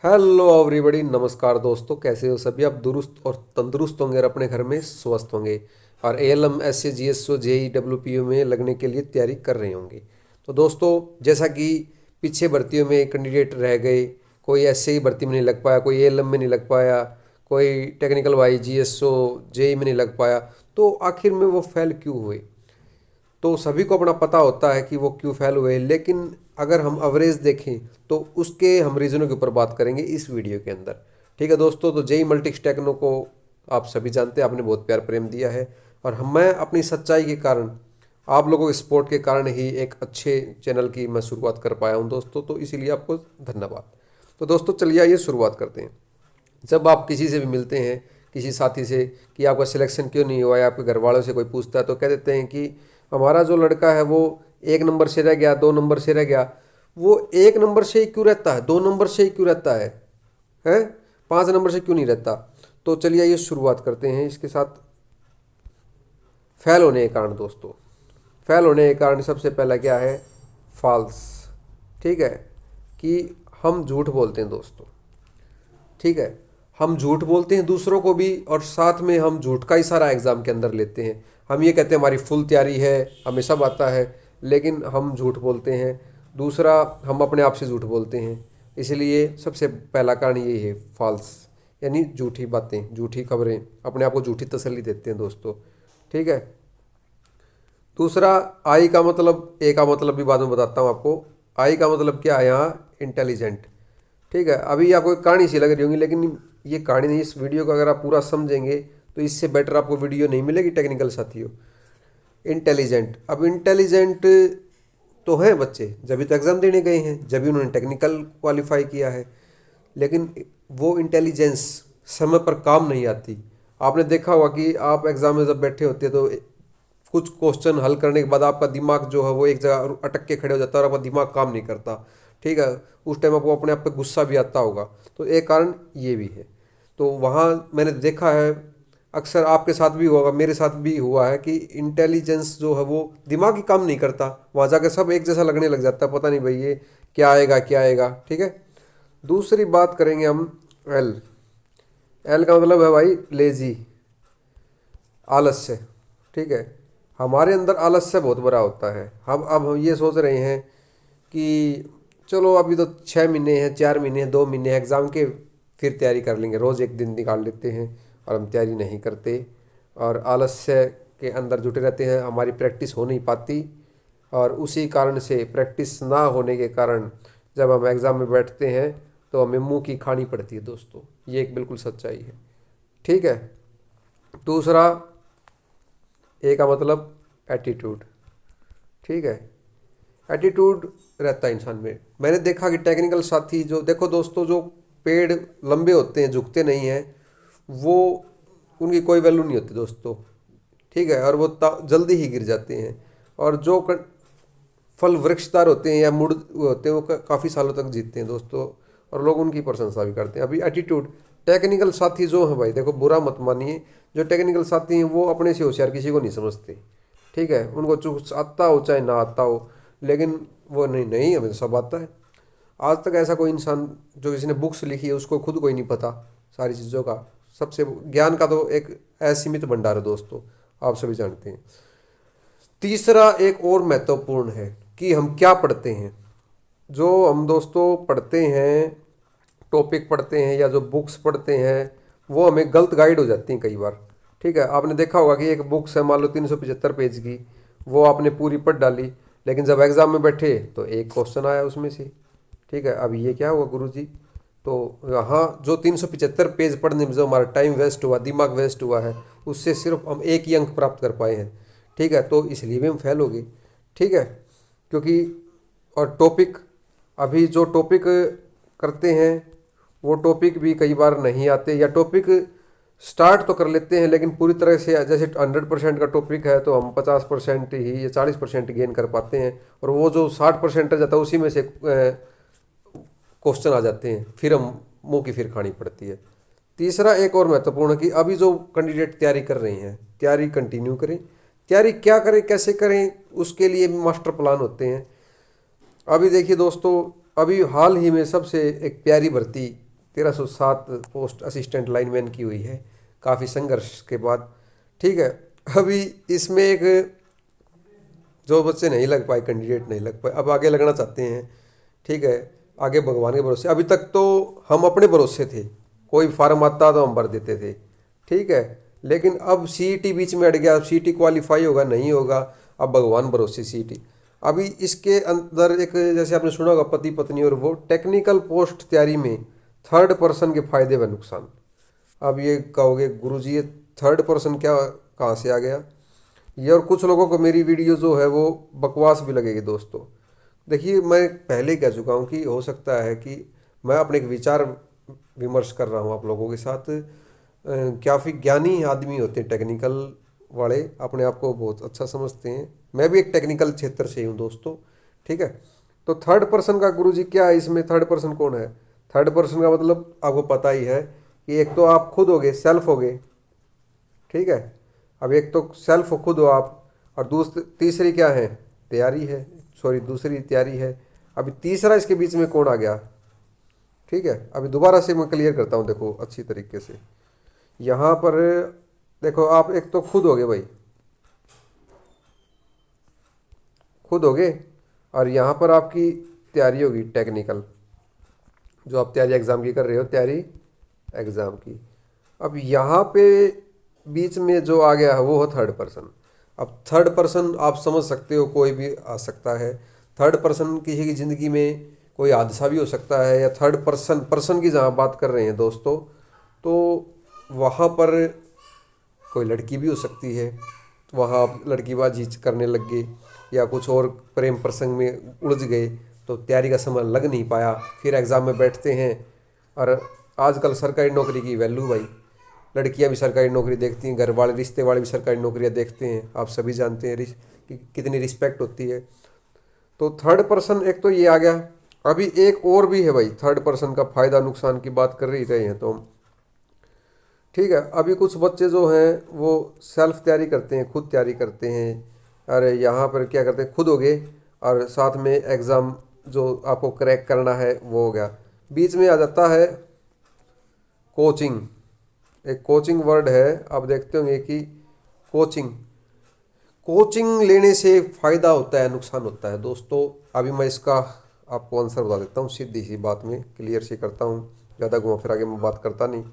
Hello everybody, नमस्कार दोस्तों। कैसे हो सभी? आप दुरुस्त और तंदुरुस्त होंगे और अपने घर में स्वस्थ होंगे और एएलएम एसए जीएसओ जेई डब्ल्यूपीओ में लगने के लिए तैयारी कर रहे होंगे। तो दोस्तों, जैसा कि पीछे भर्तियों में कैंडिडेट रह गए, कोई ऐसे ही भर्ती में नहीं लग पाया, कोई एएलएम में नहीं लग पाया, कोई टेक्निकल वाई जीएसओ जेई में नहीं लग पाया, तो आखिर में वो फेल क्यों हुए? तो सभी को अपना पता होता है कि वो क्यों फेल हुए, लेकिन अगर हम एवरेज देखें तो उसके हम रीज़नों के ऊपर बात करेंगे इस वीडियो के अंदर। ठीक है दोस्तों, तो जेई मल्टीक्स टेक्नो को आप सभी जानते हैं, आपने बहुत प्यार प्रेम दिया है और मैं अपनी सच्चाई के कारण, आप लोगों के सपोर्ट के कारण ही एक अच्छे चैनल की मैं शुरुआत कर पाया हूं दोस्तों, तो इसीलिए आपको धन्यवाद। तो दोस्तों चलिए आइए शुरुआत करते हैं। जब आप किसी से भी मिलते हैं, किसी साथी से, कि आपका सिलेक्शन क्यों नहीं हुआ, या आपके घर वालों से कोई पूछता है तो कह देते हैं कि हमारा जो लड़का है वो 1 नंबर से रह गया, 2 नंबर से रह गया। वो 1 नंबर से ही क्यों रहता है, 2 नंबर से ही क्यों रहता है 5 नंबर से क्यों नहीं रहता? तो चलिए ये शुरुआत करते हैं इसके साथ। फेल होने के कारण दोस्तों, फेल होने के कारण सबसे पहला क्या है? फॉल्स। ठीक है, कि हम झूठ बोलते हैं दोस्तों। ठीक है, हम झूठ बोलते हैं दूसरों को भी, और साथ में हम झूठ का ही सारा एग्ज़ाम के अंदर लेते हैं। हम ये कहते हैं हमारी फुल तैयारी है, हमें सब आता है, लेकिन हम झूठ बोलते हैं। दूसरा, हम अपने आप से झूठ बोलते हैं। इसलिए सबसे पहला कारण यही है, फॉल्स, यानी झूठी बातें, झूठी खबरें, अपने आप को झूठी तसल्ली देते हैं दोस्तों। ठीक है। दूसरा, आई का मतलब, ए का मतलब भी बाद में बताता हूँ आपको। आई का मतलब क्या है यहाँ? इंटेलिजेंट। ठीक है, अभी आपको एक कहानी सी लग रही होगी, लेकिन ये कहानी नहीं। इस वीडियो को अगर आप पूरा समझेंगे तो इससे बेटर आपको वीडियो नहीं मिलेगी टेक्निकल साथियों। इंटेलिजेंट, अब इंटेलिजेंट तो हैं बच्चे, जब भी तो एग्ज़ाम देने गए हैं, जब भी उन्होंने टेक्निकल क्वालिफाई किया है, लेकिन वो इंटेलिजेंस समय पर काम नहीं आती। आपने देखा होगा कि आप एग्ज़ाम में जब बैठे होते हैं तो कुछ क्वेश्चन हल करने के बाद आपका दिमाग जो है वो एक जगह अटक के खड़े हो जाता है और आपका दिमाग काम नहीं करता। ठीक है, उस टाइम आपको अपने आप पे गुस्सा भी आता होगा। तो एक कारण ये भी है। तो वहाँ मैंने देखा है, अक्सर आपके साथ भी होगा, मेरे साथ भी हुआ है कि इंटेलिजेंस जो है वो दिमाग ही काम नहीं करता। वहाँ जाकर सब एक जैसा लगने लग जाता है, पता नहीं भाई ये क्या आएगा क्या आएगा। ठीक है। दूसरी बात करेंगे हम, एल। एल का मतलब है भाई लेजी, आलस्य। ठीक है, हमारे अंदर आलस्य बहुत बड़ा होता है। हम ये सोच रहे हैं कि चलो अभी तो 6 महीने हैं, 4 महीने हैं, 2 महीने हैं एग्ज़ाम के, फिर तैयारी कर लेंगे, रोज़ एक दिन निकाल लेते हैं, और हम तैयारी नहीं करते और आलस्य के अंदर जुटे रहते हैं। हमारी प्रैक्टिस हो नहीं पाती, और उसी कारण से, प्रैक्टिस ना होने के कारण, जब हम एग्ज़ाम में बैठते हैं तो हमें मुंह की खानी पड़ती है दोस्तों। ये एक बिल्कुल सच्चाई है। ठीक है। दूसरा, ए का मतलब एटीट्यूड। ठीक है, एटीट्यूड रहता है इंसान में। मैंने देखा कि टेक्निकल साथी जो, देखो दोस्तों, जो पेड़ लंबे होते हैं, झुकते नहीं हैं, वो, उनकी कोई वैल्यू नहीं होती दोस्तों। ठीक है, और वो जल्दी ही गिर जाते हैं। और जो फल वृक्षदार होते हैं या मुड़ होते हैं, वो काफ़ी सालों तक जीतते हैं दोस्तों, और लोग उनकी प्रशंसा भी करते हैं। अभी एटीट्यूड, टेक्निकल साथी जो हैं भाई, देखो बुरा मत मानिए, जो टेक्निकल साथी हैं वो अपने से होशियार किसी को नहीं समझते। ठीक है, उनको कुछ आता हो चाहे ना आता हो, लेकिन वो नहीं नहीं हमें तो सब आता है। आज तक ऐसा कोई इंसान जो किसी ने बुक्स लिखी है उसको खुद कोई नहीं पता सारी चीज़ों का। सबसे ज्ञान का तो एक असीमित भंडार है दोस्तों, आप सभी जानते हैं। तीसरा, एक और महत्वपूर्ण है कि हम क्या पढ़ते हैं। जो हम दोस्तों पढ़ते हैं, टॉपिक पढ़ते हैं या जो बुक्स पढ़ते हैं, वो हमें गलत गाइड हो जाती हैं कई बार। ठीक है, आपने देखा होगा कि एक बुक्स है मान लो 375 पेज की, वो आपने पूरी पढ़ डाली, लेकिन जब एग्ज़ाम में बैठे तो एक क्वेश्चन आया उसमें से। ठीक है, अब ये क्या हुआ गुरुजी? तो यहाँ जो 375 पेज पढ़ने में जो हमारा टाइम वेस्ट हुआ, दिमाग वेस्ट हुआ है, उससे सिर्फ हम एक ही अंक प्राप्त कर पाए हैं। ठीक है, तो इसलिए भी हम फेल हो गए। ठीक है, क्योंकि, और टॉपिक, अभी जो टॉपिक करते हैं वो टॉपिक भी कई बार नहीं आते, या टॉपिक स्टार्ट तो कर लेते हैं लेकिन पूरी तरह से, जैसे 100% का टॉपिक है तो हम 50% ही या 40% गेन कर पाते हैं, और वो जो 60% रह जाता है उसी में से क्वेश्चन आ जाते हैं, फिर हम मुंह की फिर खानी पड़ती है। तीसरा, एक और महत्वपूर्ण है कि अभी जो कैंडिडेट तैयारी कर रहे हैं, तैयारी कंटिन्यू करें। तैयारी क्या करें, कैसे करें, उसके लिए भी मास्टर प्लान होते हैं। अभी देखिए दोस्तों, अभी हाल ही में सबसे एक प्यारी भर्ती 1307 पोस्ट असिस्टेंट लाइनमैन की हुई है काफ़ी संघर्ष के बाद। ठीक है, अभी इसमें एक जो बच्चे नहीं लग पाए, कैंडिडेट नहीं लग पाए, अब आगे लगना चाहते हैं। ठीक है, आगे भगवान के भरोसे। अभी तक तो हम अपने भरोसे थे, कोई फार्म आता तो हम भर देते थे। ठीक है, लेकिन अब सीईटी बीच में अड़ गया, अब सीईटी क्वालिफाई होगा नहीं होगा, अब भगवान भरोसे सीईटी। अभी इसके अंदर एक, जैसे आपने सुना होगा पति पत्नी और वो, टेक्निकल पोस्ट तैयारी में थर्ड पर्सन के फायदे व नुकसान। अब ये कहोगे गुरुजी ये थर्ड पर्सन क्या कहाँ से आ गया ये, और कुछ लोगों को मेरी वीडियो जो है वो बकवास भी लगेगी दोस्तों। देखिए, मैं पहले ही कह चुका हूँ कि हो सकता है कि मैं अपने एक विचार विमर्श कर रहा हूँ आप लोगों के साथ। काफ़ी ज्ञानी आदमी होते हैं टेक्निकल वाले, अपने आप को बहुत अच्छा समझते हैं। मैं भी एक टेक्निकल क्षेत्र से हूँ दोस्तों। ठीक है, तो थर्ड पर्सन का गुरुजी क्या है इसमें, थर्ड पर्सन कौन है? थर्ड पर्सन का मतलब आपको पता ही है कि एक तो आप खुद होगे, सेल्फ होगे। ठीक है, अब एक तो सेल्फ खुद हो आप, और दूसरी तीसरी क्या है, तैयारी है, सॉरी दूसरी तैयारी है। अभी तीसरा इसके बीच में कौन आ गया? ठीक है, अभी दोबारा से मैं क्लियर करता हूँ, देखो अच्छी तरीके से। यहाँ पर देखो, आप एक तो खुद होगे भाई, खुद होगे, और यहाँ पर आपकी तैयारी होगी टेक्निकल, जो आप तैयारी एग्ज़ाम की कर रहे हो, तैयारी एग्ज़ाम की। अब यहाँ पे बीच में जो आ गया है वो हो थर्ड पर्सन। अब थर्ड पर्सन आप समझ सकते हो, कोई भी आ सकता है। थर्ड पर्सन किसी की ज़िंदगी में कोई हादसा भी हो सकता है, या थर्ड पर्सन पर्सन की जहाँ बात कर रहे हैं दोस्तों, तो वहाँ पर कोई लड़की भी हो सकती है, तो वहाँ आप लड़कीबाजी करने लग गए, या कुछ और प्रेम प्रसंग में उलझ गए, तो तैयारी का समय लग नहीं पाया, फिर एग्ज़ाम में बैठते हैं। और आजकल सरकारी नौकरी की वैल्यू भाई, लड़कियां भी सरकारी नौकरी देखती हैं, घर वाले रिश्ते वाले भी सरकारी नौकरियां देखते हैं, आप सभी जानते हैं कि कितनी रिस्पेक्ट होती है। तो थर्ड पर्सन एक तो ये आ गया। अभी एक और भी है भाई, थर्ड पर्सन का फ़ायदा नुकसान की बात कर ही रहे हैं तो हम। ठीक है, अभी कुछ बच्चे जो हैं वो सेल्फ तैयारी करते हैं, खुद तैयारी करते हैं। अरे यहाँ पर क्या करते हैं, खुद हो गए, और साथ में एग्ज़ाम जो आपको क्रैक करना है वो हो गया। बीच में आ जाता है कोचिंग। एक कोचिंग वर्ड है, आप देखते होंगे कि कोचिंग, कोचिंग लेने से फ़ायदा होता है नुकसान होता है दोस्तों। अभी मैं इसका आपको आंसर बता देता हूँ, सीधी सी बात में क्लियर सी करता हूँ, ज़्यादा घुमा फिरा के मैं बात करता नहीं।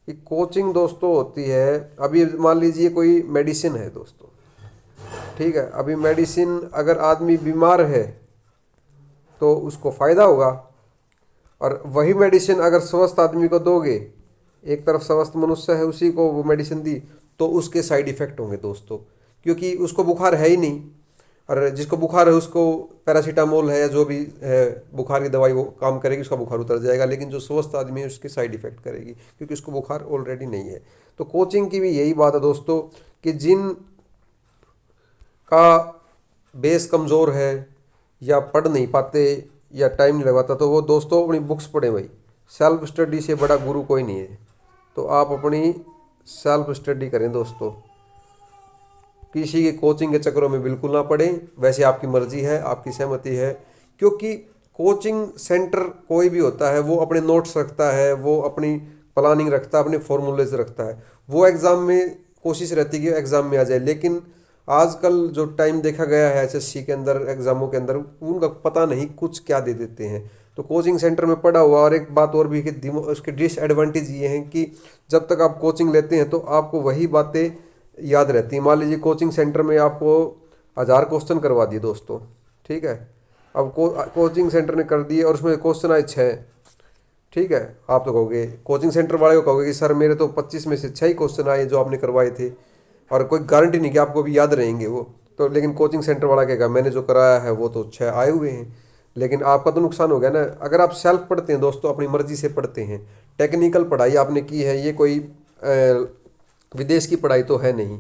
कि कोचिंग दोस्तों होती है, अभी मान लीजिए कोई मेडिसिन है दोस्तों। ठीक है, अभी मेडिसिन अगर आदमी बीमार है तो उसको फ़ायदा होगा, और वही मेडिसिन अगर स्वस्थ आदमी को दोगे, एक तरफ स्वस्थ मनुष्य है उसी को वो मेडिसिन दी, तो उसके साइड इफ़ेक्ट होंगे दोस्तों, क्योंकि उसको बुखार है ही नहीं। और जिसको बुखार है उसको पैरासीटामोल है या जो भी है बुखार की दवाई वो काम करेगी, उसका बुखार उतर जाएगा। लेकिन जो स्वस्थ आदमी है उसके साइड इफ़ेक्ट करेगी, क्योंकि उसको बुखार ऑलरेडी नहीं है। तो कोचिंग की भी यही बात है दोस्तों, कि जिन का बेस कमज़ोर है या पढ़ नहीं पाते या टाइम नहीं लगाता, तो वो दोस्तों अपनी बुक्स पढ़ें भाई। सेल्फ स्टडी से बड़ा गुरु कोई नहीं है, तो आप अपनी सेल्फ स्टडी करें दोस्तों। किसी के कोचिंग के चक्करों में बिल्कुल ना पड़ें, वैसे आपकी मर्जी है, आपकी सहमति है। क्योंकि कोचिंग सेंटर कोई भी होता है वो अपने नोट्स रखता है, वो अपनी प्लानिंग रखता है, अपने फॉर्मूलेज रखता है, वो एग्ज़ाम में कोशिश रहती है कि एग्ज़ाम में आ जाए। लेकिन आजकल जो टाइम देखा गया है एसएससी के अंदर, एग्ज़ामों के अंदर, उनका पता नहीं कुछ क्या दे देते हैं। तो कोचिंग सेंटर में पढ़ा हुआ, और एक बात और भी कि उसके डिसएडवांटेज ये हैं कि जब तक आप कोचिंग लेते हैं तो आपको वही बातें याद रहती हैं। मान लीजिए कोचिंग सेंटर में आपको 1000 क्वेश्चन करवा दिए दोस्तों। ठीक है, अब कोचिंग सेंटर ने कर दिए और उसमें क्वेश्चन आए 6। ठीक है, आप तो कहोगे, कोचिंग सेंटर वाले को कहोगे कि सर मेरे तो 25 में से 6 ही क्वेश्चन आए जो आपने करवाए थे, और कोई गारंटी नहीं कि आपको भी याद रहेंगे वो। तो लेकिन कोचिंग सेंटर वाला कहेगा मैंने जो कराया है वो तो 6 आए हुए हैं। लेकिन आपका तो नुकसान हो गया ना। अगर आप सेल्फ पढ़ते हैं दोस्तों, अपनी मर्जी से पढ़ते हैं, टेक्निकल पढ़ाई आपने की है, ये कोई विदेश की पढ़ाई तो है नहीं।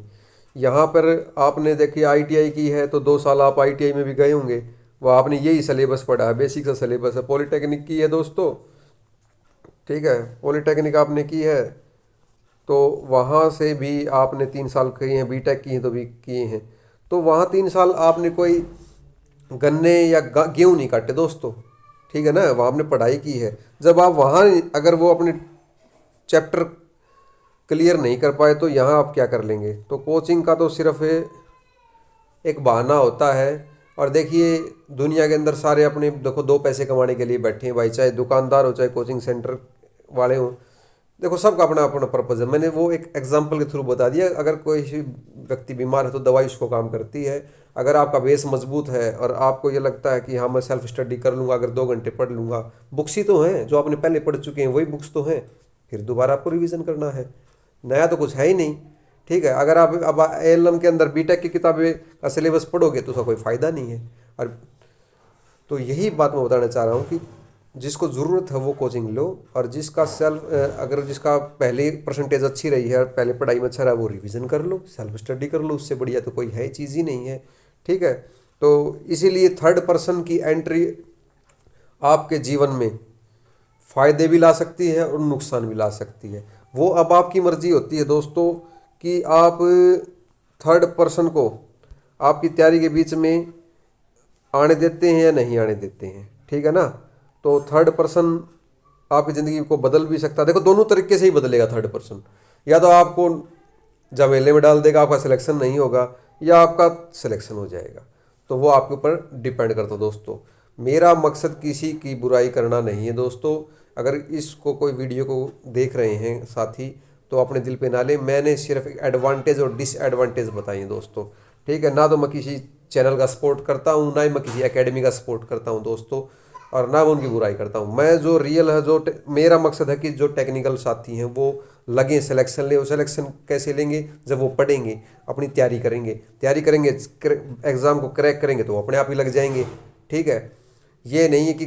यहाँ पर आपने देखिए आईटीआई की है तो 2 साल आप आईटीआई में भी गए होंगे, वो आपने यही सिलेबस पढ़ा है, बेसिक सा सिलेबस है। पॉलिटेक्निक की है दोस्तों, ठीक है, पॉलिटेक्निक आपने की है तो वहाँ से भी आपने 3 साल किए हैं, बीटेक की हैं तो भी किए हैं, तो वहाँ 3 साल आपने कोई गन्ने या गेहूँ नहीं काटे दोस्तों। ठीक है ना, वहाँ आपने पढ़ाई की है। जब आप वहाँ अगर वो अपने चैप्टर क्लियर नहीं कर पाए तो यहाँ आप क्या कर लेंगे। तो कोचिंग का तो सिर्फ एक बहाना होता है। और देखिए दुनिया के अंदर सारे अपने देखो दो पैसे कमाने के लिए बैठे हैं भाई, चाहे दुकानदार हो चाहे कोचिंग सेंटर वाले हों। देखो सबका अपना अपना पर्पज़ है। मैंने वो एक एग्जांपल के थ्रू बता दिया। अगर कोई व्यक्ति बीमार है तो दवाई उसको काम करती है। अगर आपका बेस मजबूत है और आपको ये लगता है कि हाँ मैं सेल्फ स्टडी कर लूँगा, अगर 2 घंटे पढ़ लूँगा, बुक्स ही तो हैं जो आपने पहले पढ़ चुके हैं, वही बुक्स तो हैं, फिर दोबारा आपको रिवीजन करना है, नया तो कुछ है ही नहीं। ठीक है, अगर आप अब एएलएम के अंदर बीटेक की किताबें का सिलेबस पढ़ोगे तो उसका कोई फ़ायदा नहीं है। और तो यही बात मैं बताना चाह रहा हूँ कि जिसको ज़रूरत है वो कोचिंग लो, और जिसका अगर जिसका पहले परसेंटेज अच्छी रही है और पहले पढ़ाई में अच्छा रहा, वो रिवीजन कर लो, सेल्फ स्टडी कर लो, उससे बढ़िया तो कोई है चीज़ ही नहीं है। ठीक है, तो इसीलिए थर्ड पर्सन की एंट्री आपके जीवन में फ़ायदे भी ला सकती है और नुकसान भी ला सकती है। वो अब आपकी मर्ज़ी होती है दोस्तों कि आप थर्ड पर्सन को आपकी तैयारी के बीच में आने देते हैं या नहीं आने देते हैं। ठीक है ना, तो थर्ड पर्सन आपकी ज़िंदगी को बदल भी सकता है। देखो दोनों तरीके से ही बदलेगा थर्ड पर्सन। या तो आपको झमेले में डाल देगा, आपका सिलेक्शन नहीं होगा, या आपका सिलेक्शन हो जाएगा। तो वो आपके ऊपर डिपेंड करता है दोस्तों। मेरा मकसद किसी की बुराई करना नहीं है दोस्तों। अगर इसको कोई वीडियो को देख रहे हैं साथी तो अपने दिल पे ना ले। मैंने सिर्फ एडवांटेज और डिसएडवांटेज बताई हैं दोस्तों। ठीक है ना, तो मैं किसी चैनल का सपोर्ट करता हूँ, ना ही मैं किसी एकेडमी का सपोर्ट करता हूँ दोस्तों, और ना मैं उनकी बुराई करता हूँ। मैं जो रियल है, जो मेरा मकसद है कि जो टेक्निकल साथी हैं वो लगें, सिलेक्शन ले। वो सिलेक्शन कैसे लेंगे, जब वो पढ़ेंगे, अपनी तैयारी करेंगे, एग्ज़ाम को क्रैक करेंगे तो वो अपने आप ही लग जाएंगे। ठीक है, ये नहीं है कि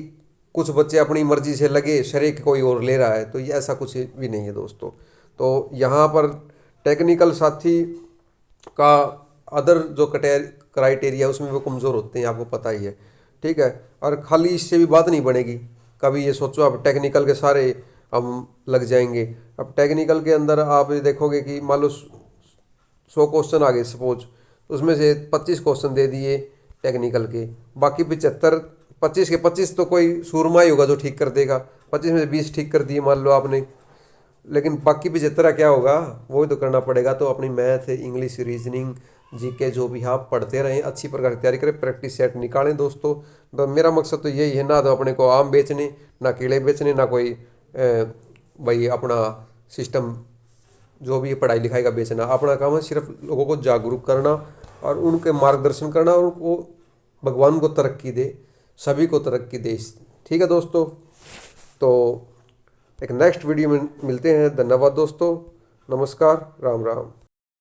कुछ बच्चे अपनी मर्जी से लगे, शरीक कोई और ले रहा है, तो ये ऐसा कुछ भी नहीं है दोस्तों। तो यहाँ पर टेक्निकल साथी का अदर जो क्राइटेरिया उसमें वो कमज़ोर होते हैं, आपको पता ही है। ठीक है, और खाली इससे भी बात नहीं बनेगी। कभी ये सोचो आप टेक्निकल के सारे हम लग जाएंगे। अब टेक्निकल के अंदर आप ये देखोगे कि मान लो 100 क्वेश्चन आ गए सपोज, उसमें से 25 क्वेश्चन दे दिए टेक्निकल के, बाकी 75, 25 के 25 तो कोई सूरमा ही होगा जो ठीक कर देगा। 25 में से 20 ठीक कर दिए मान लो आपने, लेकिन बाकी 75 क्या होगा, वो ही तो करना पड़ेगा। तो अपनी मैथ, इंग्लिश, रीजनिंग, जीके जो भी आप पढ़ते रहें, अच्छी प्रकार की तैयारी करें, प्रैक्टिस सेट निकालें दोस्तों। तो मेरा मकसद तो यही है, ना तो अपने को आम बेचने, ना कीड़े बेचने, ना कोई भाई अपना सिस्टम जो भी पढ़ाई लिखाई का बेचना। अपना काम है सिर्फ लोगों को जागरूक करना और उनके मार्गदर्शन करना, और उनको भगवान को तरक्की दे, सभी को तरक्की दे। ठीक है दोस्तों, तो एक नेक्स्ट वीडियो में मिलते हैं। धन्यवाद दोस्तों, नमस्कार, राम राम।